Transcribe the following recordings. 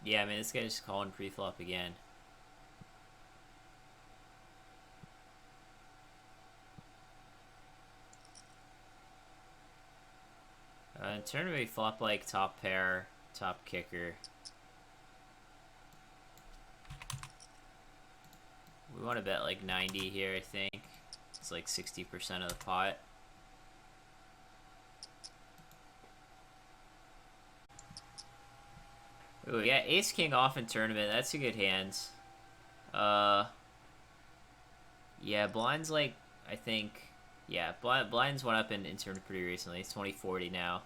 Yeah, I mean, this guy's just calling pre-flop again. In tournament, we flop like top pair, top kicker. We want to bet like 90 here, I think. It's like 60% of the pot. Ooh, yeah, ace king off in tournament. That's a good hand. Yeah, blinds like, I think, yeah, blinds went up in tournament pretty recently. It's 2040 now.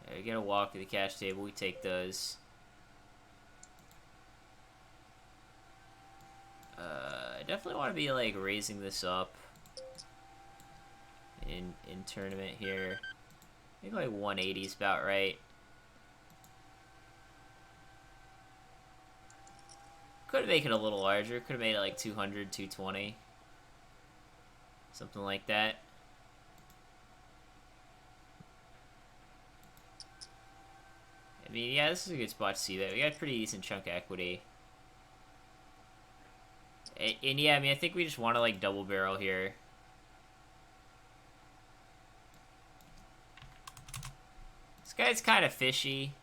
Yeah, we get a walk to the cash table. We take those. I definitely want to be like raising this up in tournament here. I think like 180 is about right. Could have made it a little larger. Could have made it like 200, 220. Something like that. I mean, yeah, this is a good spot to see that. We got a pretty decent chunk of equity. And yeah, I mean, I think we just want to like double barrel here. This guy's kind of fishy.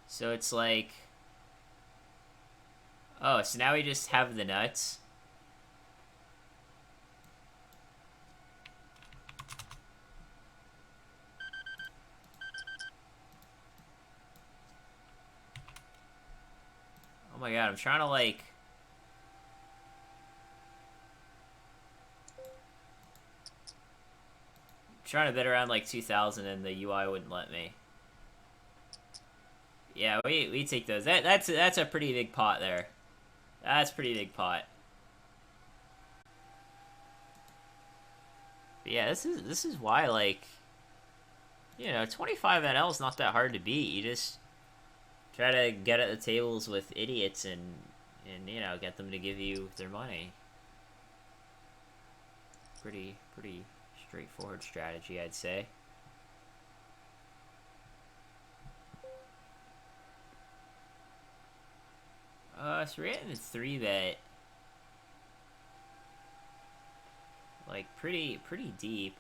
So it's like... Oh, so now we just have the nuts. Oh my god, I'm trying to like... trying to bet around like 2,000 and the UI wouldn't let me. Yeah, we take those. That's a pretty big pot there. That's a pretty big pot. But yeah, this is why, like, you know, 25 NL is not that hard to beat. You just try to get at the tables with idiots and you know, get them to give you their money. Pretty straightforward strategy, I'd say. So we're getting the 3-bet. Like, pretty deep.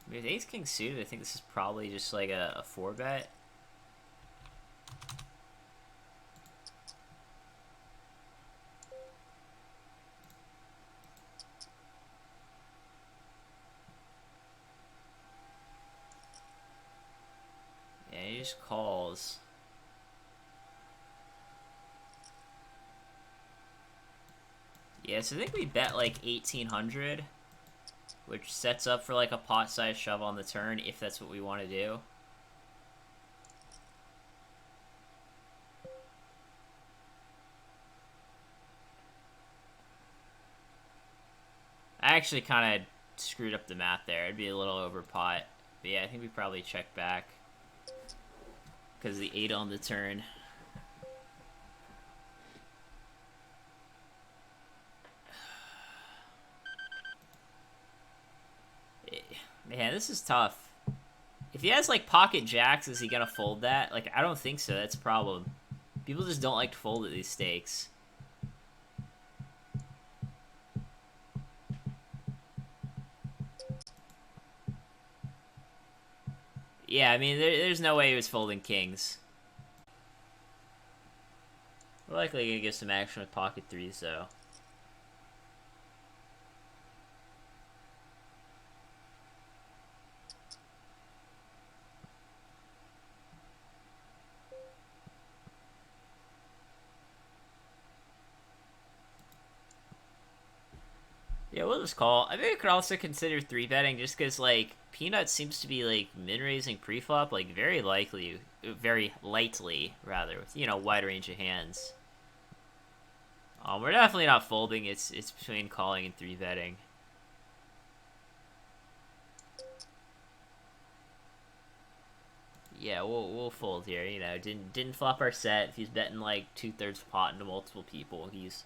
I mean, with ace king suited, I think this is probably just like a 4-bet. Yeah, he just calls. Yeah, so I think we bet like 1,800, which sets up for like a pot-sized shove on the turn if that's what we want to do. I actually kind of screwed up the math there. It'd be a little over pot. But yeah, I think we probably check back because the 8 on the turn. Man, this is tough. If he has like pocket jacks, is he gonna fold that? Like, I don't think so. That's a problem. People just don't like to fold at these stakes. Yeah, I mean, there's no way he was folding kings. We're likely gonna get some action with pocket threes, though. Yeah, we'll just call. I think we could also consider 3-betting just because, like, Peanut seems to be, like, min-raising pre-flop, like, very lightly, rather, with, you know, wide range of hands. We're definitely not folding. It's between calling and 3-betting. Yeah, we'll fold here. You know, didn't flop our set. If he's betting like 2/3 pot into multiple people, he's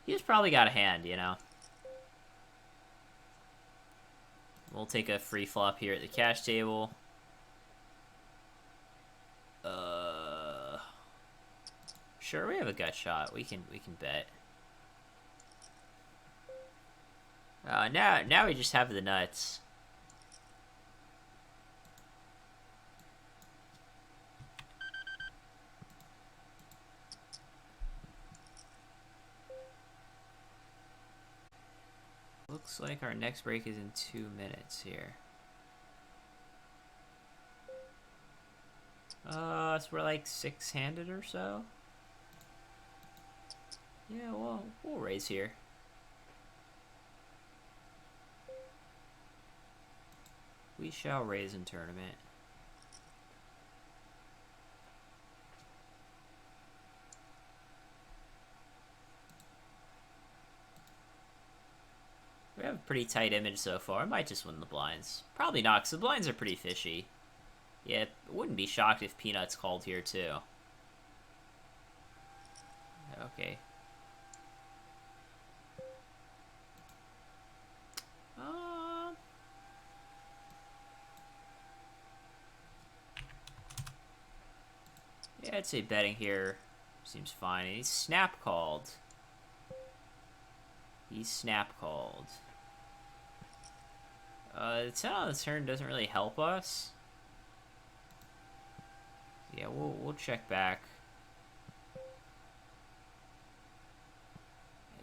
He's probably got a hand, you know. We'll take a free flop here at the cash table. Sure, we have a gut shot. We can bet. Now we just have the nuts. Looks like our next break is in 2 minutes here. So we're like 6-handed or so. Yeah, well, we'll raise here. We shall raise in tournament. We have a pretty tight image so far. I might just win the blinds. Probably not, because the blinds are pretty fishy. Yeah, wouldn't be shocked if Peanuts called here, too. Okay. Yeah, I'd say betting here seems fine. And he's snap called. He's snap called. The 10 on the turn doesn't really help us. Yeah, we'll check back.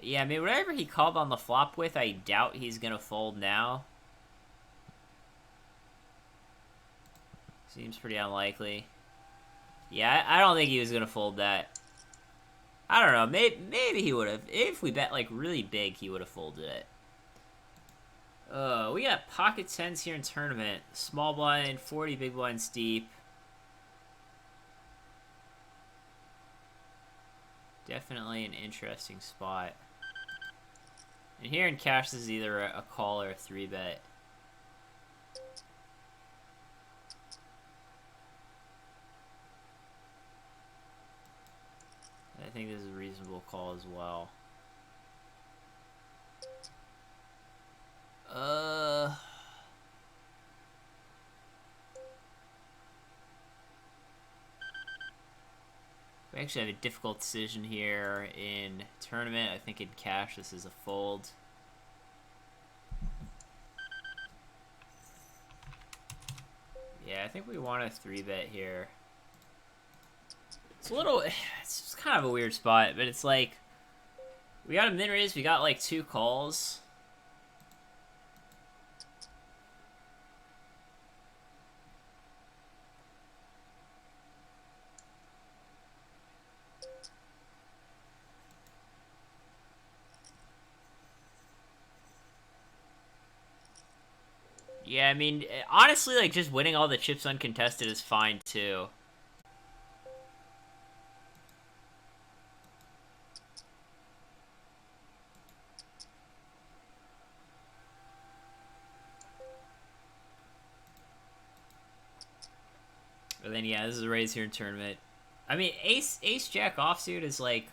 Yeah, I mean, whatever he called on the flop with, I doubt he's gonna fold now. Seems pretty unlikely. Yeah, I don't think he was gonna fold that. I don't know, maybe he would have. If we bet, like, really big, he would have folded it. We got pocket tens here in tournament. Small blind, 40 big blinds deep. Definitely an interesting spot. And here in cash, this is either a call or a 3-bet. I think this is a reasonable call as well. We actually have a difficult decision here in tournament. I think in cash, this is a fold. Yeah, I think we want a 3-bet here. It's a little, it's just kind of a weird spot, but it's like, we got a min raise, we got like 2 calls. Yeah, I mean, honestly, like, just winning all the chips uncontested is fine, too. But then, yeah, this is a raise here in tournament. I mean, ace-jack offsuit is, like,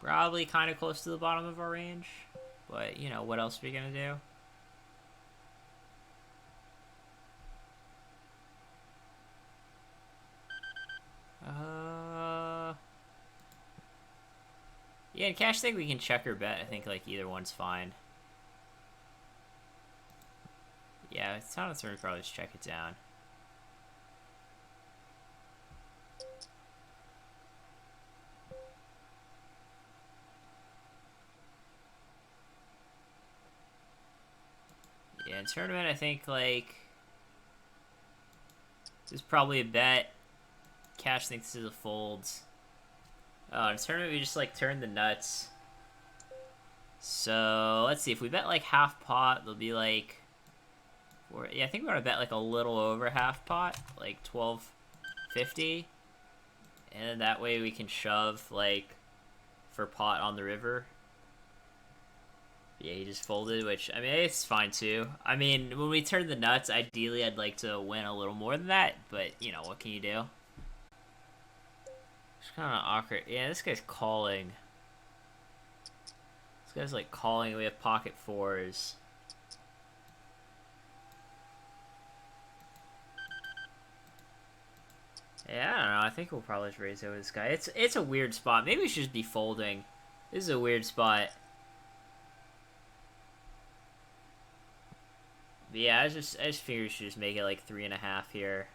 probably kind of close to the bottom of our range. But, you know, what else are we gonna do? Yeah, in cash, I think we can check or bet. I think, like, either one's fine. Yeah, it's not a turn, probably just check it down. Yeah, in tournament, I think, like, this is probably a bet. Cash thinks this is a fold. Oh, in tournament, we just, like, turn the nuts. So, let's see. If we bet, like, half pot, there'll be, like... yeah, I think we want to bet, like, a little over half pot. Like, 12.50. And that way we can shove, like, for pot on the river. Yeah, he just folded, which, I mean, it's fine, too. I mean, when we turn the nuts, ideally I'd like to win a little more than that. But, you know, what can you do? It's kind of awkward. Yeah, this guy's calling. guy's like calling. We have pocket fours. Yeah, I don't know. I think we'll probably just raise over this guy. It's a weird spot. Maybe we should just be folding. This is a weird spot. But yeah, I just figured we should just make it like 3.5 here.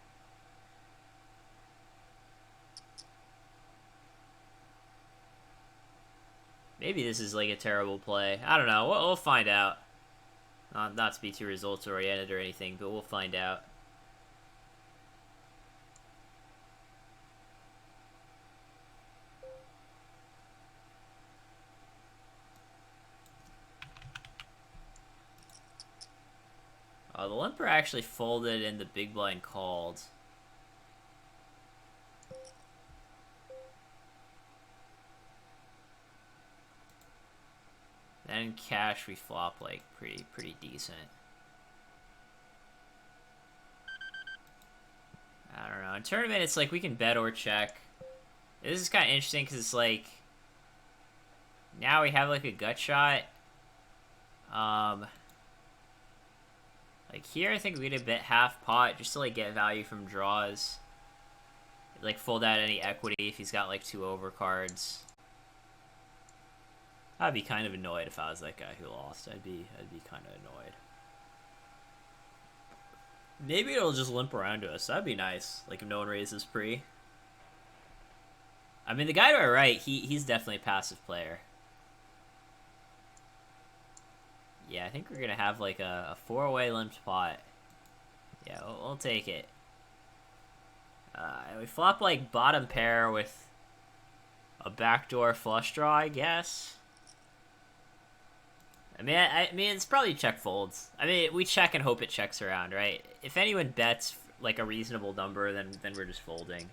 Maybe this is like a terrible play. I don't know. We'll find out. Not to be too results oriented or anything, but we'll find out. Oh, the limper actually folded and the big blind called. Then in cash we flop like pretty decent. I don't know. In tournament it's like we can bet or check. This is kind of interesting because it's like now we have like a gut shot. Like here I think we'd have bet half pot just to like get value from draws. Like fold out any equity if he's got like 2 overcards. I'd be kind of annoyed if I was that guy who lost. I'd be kind of annoyed. Maybe it'll just limp around to us. That'd be nice. Like if no one raises pre. I mean, the guy to our right, he's definitely a passive player. Yeah, I think we're gonna have like a 4-way limped pot. Yeah, we'll take it. We flop like bottom pair with a backdoor flush draw, I guess. I mean, it's probably check folds. I mean, we check and hope it checks around, right? If anyone bets like a reasonable number, then we're just folding.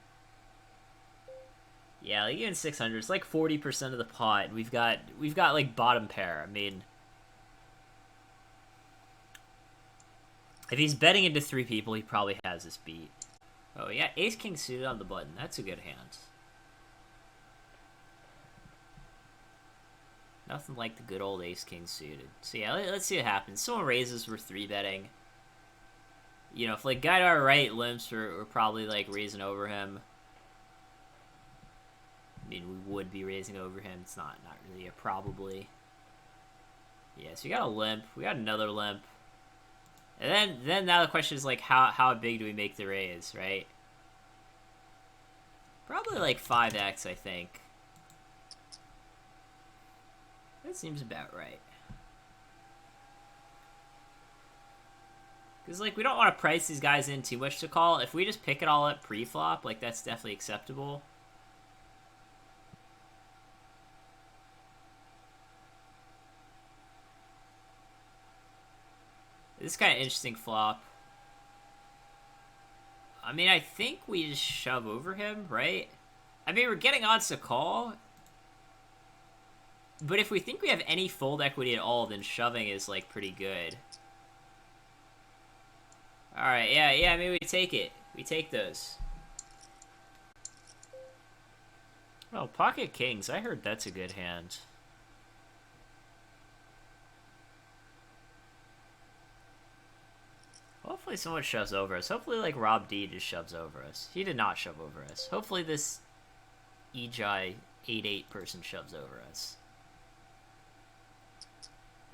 Yeah, like even 600, it's like 40% of the pot. We've got like bottom pair. I mean, if he's betting into 3 people, he probably has this beat. Oh yeah, ace king suited on the button. That's a good hand. Nothing like the good old ace-king suited. So yeah, let's see what happens. Someone raises, we're 3-betting. You know, if like guy to our right limps, we're probably like raising over him. I mean, we would be raising over him. It's not really a probably. Yeah, so we got a limp. We got another limp. And then now the question is like, how big do we make the raise, right? Probably like 5x, I think. That seems about right. Because, like, we don't want to price these guys in too much to call. If we just pick it all up pre-flop, like, that's definitely acceptable. This is kind of interesting flop. I mean, I think we just shove over him, right? I mean, we're getting odds to call. But if we think we have any fold equity at all, then shoving is, like, pretty good. Alright, yeah, I mean, we take it. We take those. Oh, pocket kings. I heard that's a good hand. Hopefully someone shoves over us. Hopefully, like, Rob D just shoves over us. He did not shove over us. Hopefully this Ejai 8-8 person shoves over us.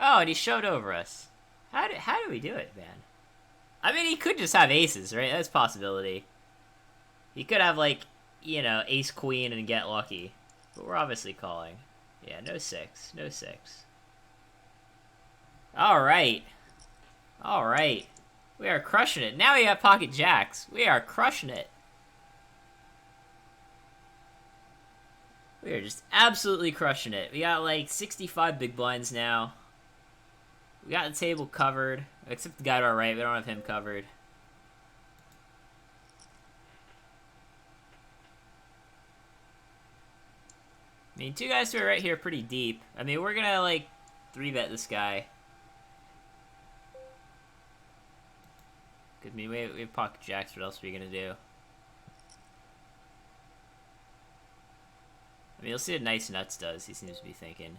Oh, and he shoved over us. How do we do it, man? I mean, he could just have aces, right? That's a possibility. He could have, like, you know, ace-queen and get lucky. But we're obviously calling. Yeah, no 6. No 6. Alright. Alright. We are crushing it. Now we have pocket jacks. We are crushing it. We are just absolutely crushing it. We got, like, 65 big blinds now. We got the table covered, except the guy to our right. We don't have him covered. I mean, 2 guys to our right here are pretty deep. I mean, we're gonna, like, 3-bet this guy. I mean, we have pocket jacks. What else are we gonna do? I mean, you'll see what nice nuts does. He seems to be thinking.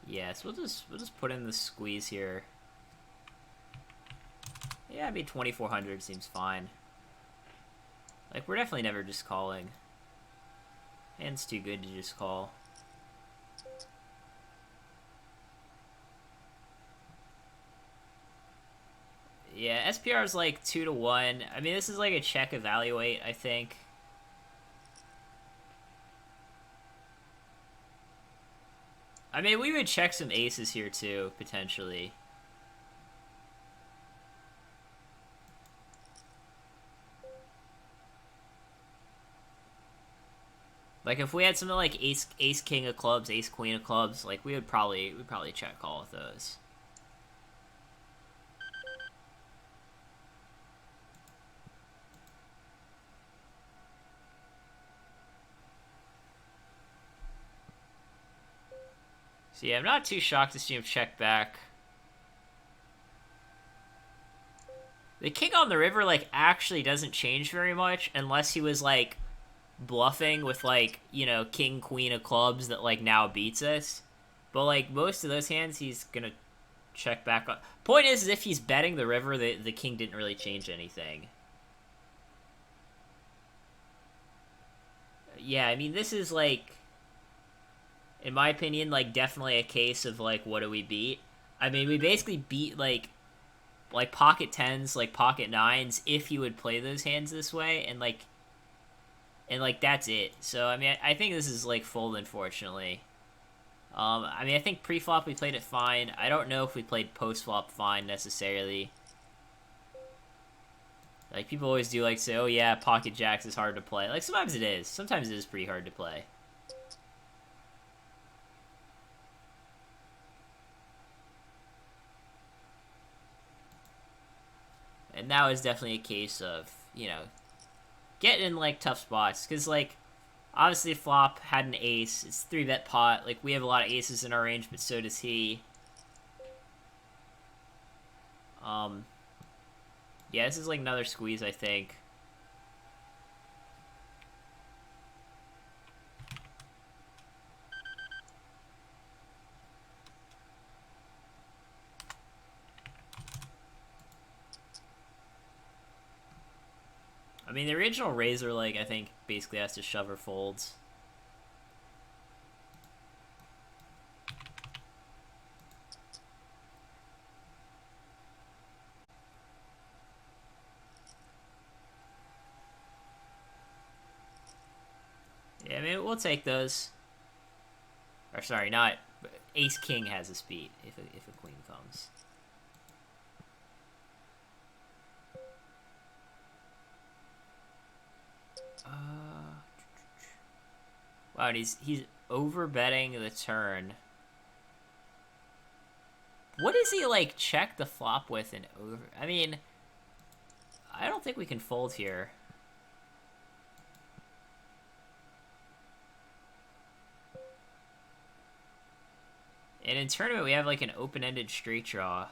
Yeah, so we'll just put in the squeeze here. Yeah, I mean 2400 seems fine. Like, we're definitely never just calling. Hand's too good to just call. Yeah, SPR is like 2-1. I mean, this is like a check evaluate, I think. I mean, we would check some aces here too, potentially. Like if we had something like ace king of clubs, ace queen of clubs, like we'd probably check call with those. So yeah, I'm not too shocked to see him check back. The king on the river like actually doesn't change very much unless he was like bluffing with like, you know, king queen of clubs that like now beats us. But like most of those hands he's gonna check back on. Point is if he's betting the river, the king didn't really change anything. Yeah, I mean this is like, in my opinion, like definitely a case of like what do we beat? I mean we basically beat like pocket tens, like pocket nines, if you would play those hands this way, and that's it. So I mean, I think this is like fold, unfortunately. I mean, I think pre-flop we played it fine. I don't know if we played post-flop fine necessarily. Like people always do, like say, "Oh yeah, pocket jacks is hard to play." Like sometimes it is. Sometimes it is pretty hard to play. And that was definitely a case of, you know, getting in like tough spots because like obviously flop had an ace. It's 3-bet pot. Like we have a lot of aces in our range, but so does he. Um, yeah, this is like another squeeze, I think. I mean, the original Razor, like, I think basically has to shove or folds. Yeah, I mean, we'll take those. Or, sorry, not... Ace-King has a speed if a queen comes. Wow, and he's over-betting the turn. What does he, like, check the flop with and over... I mean, I don't think we can fold here. And in tournament, we have, like, an open-ended straight draw.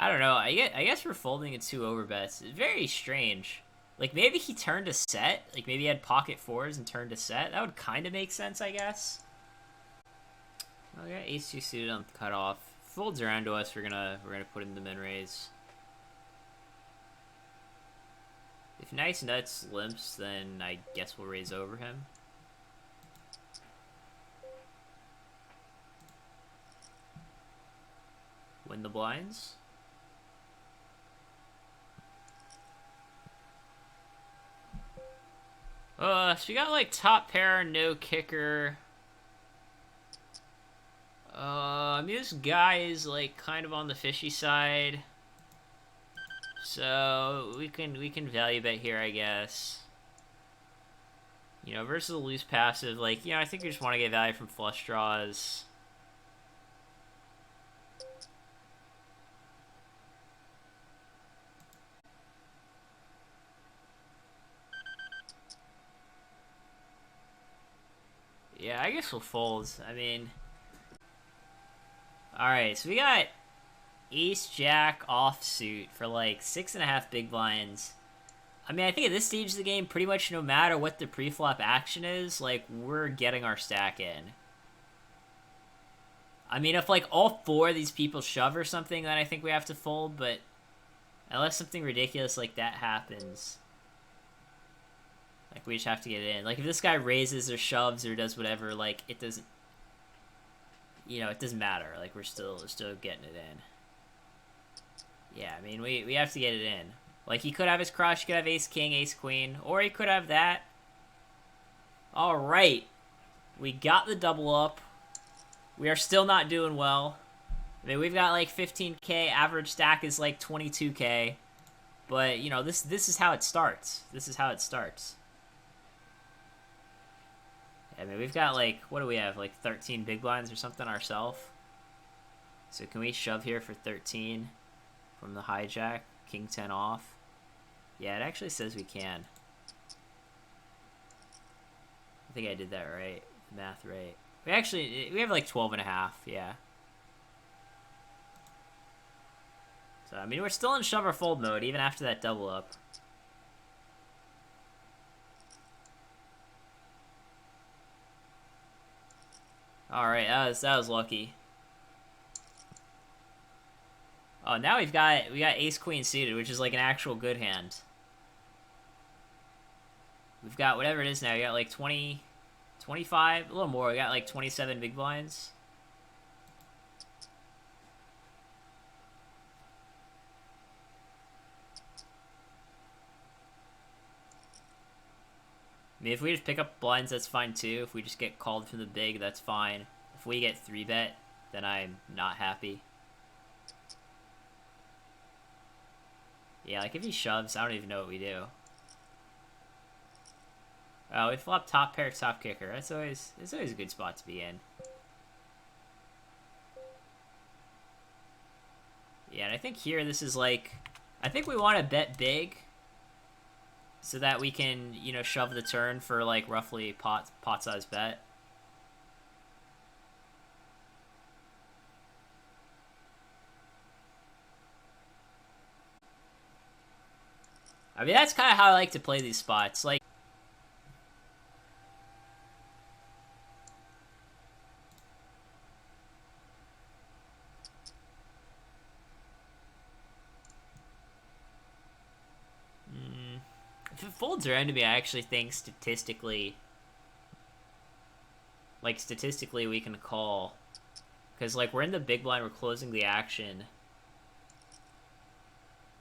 I don't know. I guess we're folding at 2 overbets. It's very strange. Like, maybe he turned a set. Like, maybe he had pocket fours and turned a set. That would kind of make sense, I guess. Oh, yeah, ace-2 suited on cutoff. Folds around to us, we're gonna put in the min raise. If nice nuts limps, then I guess we'll raise over him. Win the blinds. So we got like top pair, no kicker. I mean, this guy is like kind of on the fishy side, so we can value bet here, I guess. You know, versus a loose passive, like, you know, I think we just want to get value from flush draws. Yeah, I guess we'll fold. I mean, all right, so we got ace-jack offsuit for like 6.5 big blinds. I mean, I think at this stage of the game, pretty much no matter what the pre-flop action is, like, we're getting our stack in. I mean, if, like, all 4 of these people shove or something, then I think we have to fold, but unless something ridiculous like that happens, like, we just have to get it in. Like, if this guy raises or shoves or does whatever, like, it doesn't, you know, it doesn't matter. Like, we're still getting it in. Yeah, I mean, we have to get it in. Like, he could have his crush, he could have ace-king, ace-queen, or he could have that. Alright. We got the double up. We are still not doing well. I mean, we've got, like, 15k. Average stack is, like, 22k. But, you know, this is how it starts. This is how it starts. I mean, we've got, like, what do we have? Like, 13 big blinds or something ourselves. So can we shove here for 13 from the hijack? King 10 off. Yeah, it actually says we can. I think I did that right. Math right. We have like 12.5, yeah. So, I mean, we're still in shove or fold mode, even after that double up. Alright, that was lucky. Oh, now we got ace-queen suited, which is like an actual good hand. We've got whatever it is now. We got like 20, 25, a little more. We got like 27 big blinds. I mean, if we just pick up blinds, that's fine too. If we just get called from the big, that's fine. If we get 3-bet, then I'm not happy. Yeah, like if he shoves, I don't even know what we do. Oh, we flop top pair, top kicker. It's always a good spot to be in. Yeah, and I think here this is like, I think we want to bet big, so that we can, you know, shove the turn for like roughly pot size bet. I mean, that's kind of how I like to play these spots. Like, if it folds around to me, I actually think statistically we can call. Because, like, we're in the big blind, we're closing the action.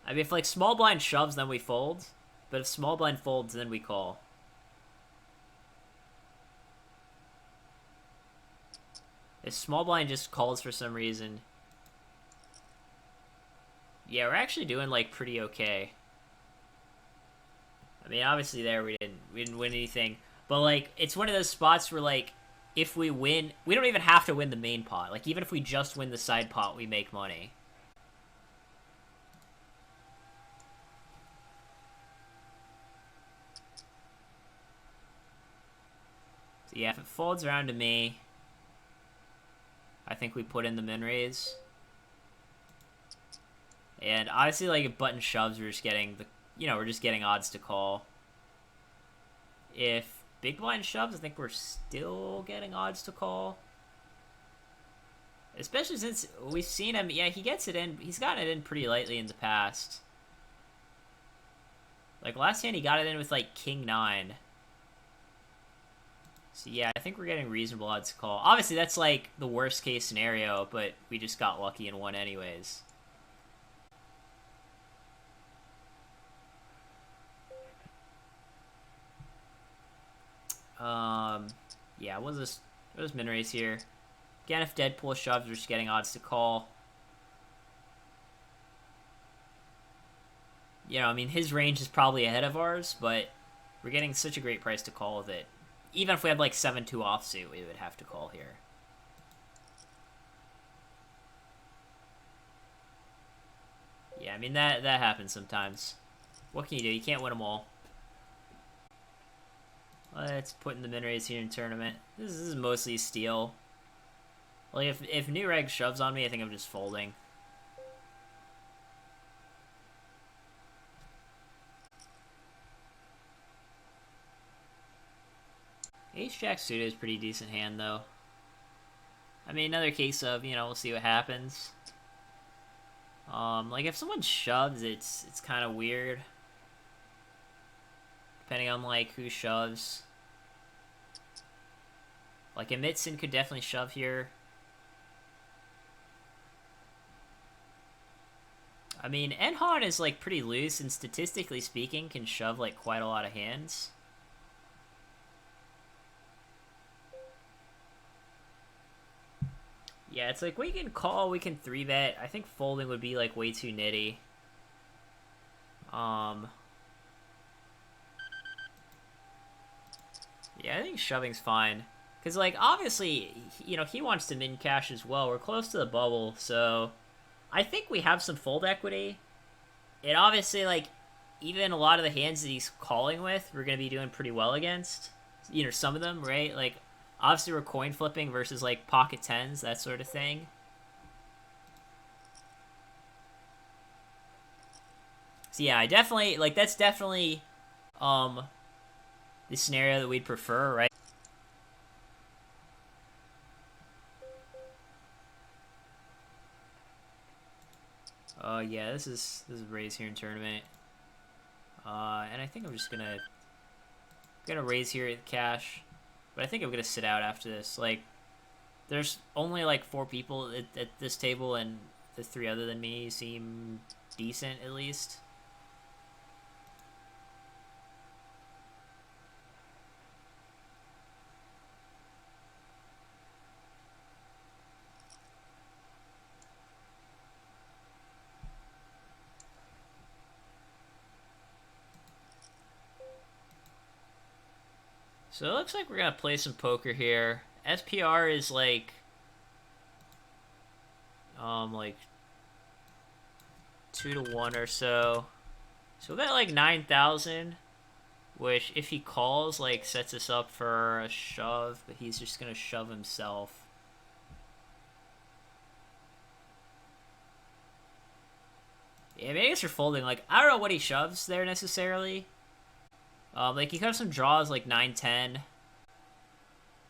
I mean, if, like, small blind shoves, then we fold. But if small blind folds, then we call. If small blind just calls for some reason... Yeah, we're actually doing, like, pretty okay. I mean, obviously there we didn't win anything. But, like, it's one of those spots where, like, if we win... We don't even have to win the main pot. Like, even if we just win the side pot, we make money. So, yeah, if it folds around to me, I think we put in the min raise. And obviously, like, if button shoves, we're just getting the... You know, we're just getting odds to call. If big blind shoves, I think we're still getting odds to call. Especially since we've seen him... Yeah, he gets it in. He's gotten it in pretty lightly in the past. Like, last hand he got it in with, like, king 9. So, yeah, I think we're getting reasonable odds to call. Obviously, that's, like, the worst case scenario, but we just got lucky and won anyways. Yeah, what was min raise here? Again, if Deadpool shoves, we're just getting odds to call. You know, I mean, his range is probably ahead of ours, but we're getting such a great price to call with it. Even if we had, like, 7-2 offsuit, we would have to call here. Yeah, I mean, that happens sometimes. What can you do? You can't win them all. Let's put in the min raise here in tournament. This is mostly steal. Like, if new reg shoves on me, I think I'm just folding. Ace-Jack suited is pretty decent hand, though. I mean, another case of, we'll see what happens. Like, if someone shoves, it's kind of weird. Depending on, like, who shoves. Like, Emitson could definitely shove here. I mean, Enhan is, like, pretty loose, and statistically speaking, can shove, like, quite a lot of hands. Yeah, it's like, we can call, we can 3-bet. I think folding would be, like, way too nitty. Yeah, I think shoving's fine. Because, like, obviously, he wants to min cash as well. We're close to the bubble, so I think we have some fold equity. And obviously, like, even a lot of the hands that he's calling with, we're going to be doing pretty well against. Some of them, right? Like, obviously we're coin flipping versus, like, pocket tens, that sort of thing. So, yeah, I definitely, like, that's definitely, the scenario that we'd prefer, right? Yeah, this is raise here in tournament. And I think I'm just gonna raise here at cash, but I think I'm gonna sit out after this. Like, there's only like 4 people at this table, and the 3 other than me seem decent at least. So it looks like we're gonna play some poker here. SPR is like 2 to 1 or so. So we'll bet like 9,000, which if he calls, like, sets us up for a shove, but he's just gonna shove himself. Yeah, maybe I guess you're folding. Like, I don't know what he shoves there necessarily. Like, he could have some draws like 9-10.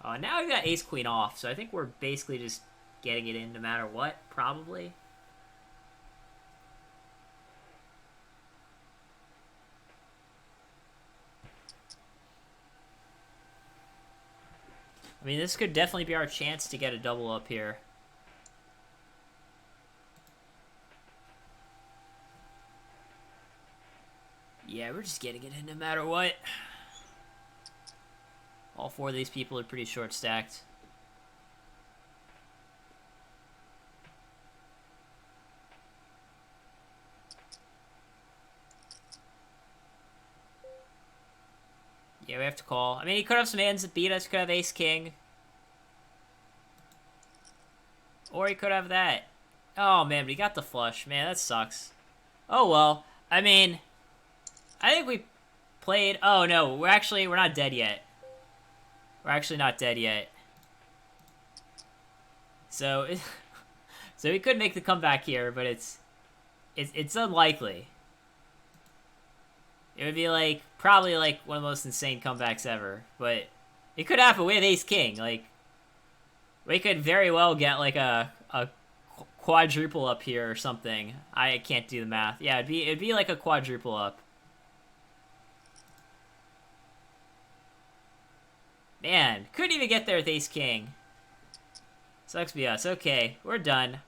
Now we got ace queen off, so I think we're basically just getting it in no matter what, probably. I mean, this could definitely be our chance to get a double up here. Yeah, we're just getting it in no matter what. All 4 of these people are pretty short stacked. Yeah, we have to call. I mean, he could have some hands that beat us. He could have ace-king. Or he could have that. Oh, man, but he got the flush. Man, that sucks. Oh, well. I mean, I think we played... Oh, no, we're not dead yet. We're actually not dead yet. So, so we could make the comeback here, but it's unlikely. It would be like probably like one of the most insane comebacks ever, but it could happen. We have ace king. Like, we could very well get like a quadruple up here or something. I can't do the math. Yeah, it'd be like a quadruple up. Man, couldn't even get there with ace-king. Sucks be us. Okay, we're done.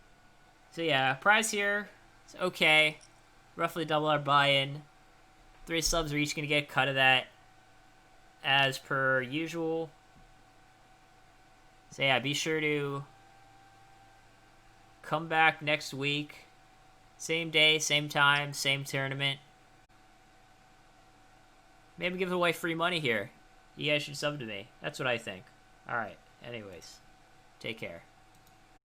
So yeah, prize here is okay. Roughly double our buy-in. 3 subs are each going to get a cut of that, as per usual. So yeah, be sure to come back next week. Same day, same time, same tournament. Maybe give away free money here. You guys should sub to me. That's what I think. Alright, anyways. Take care.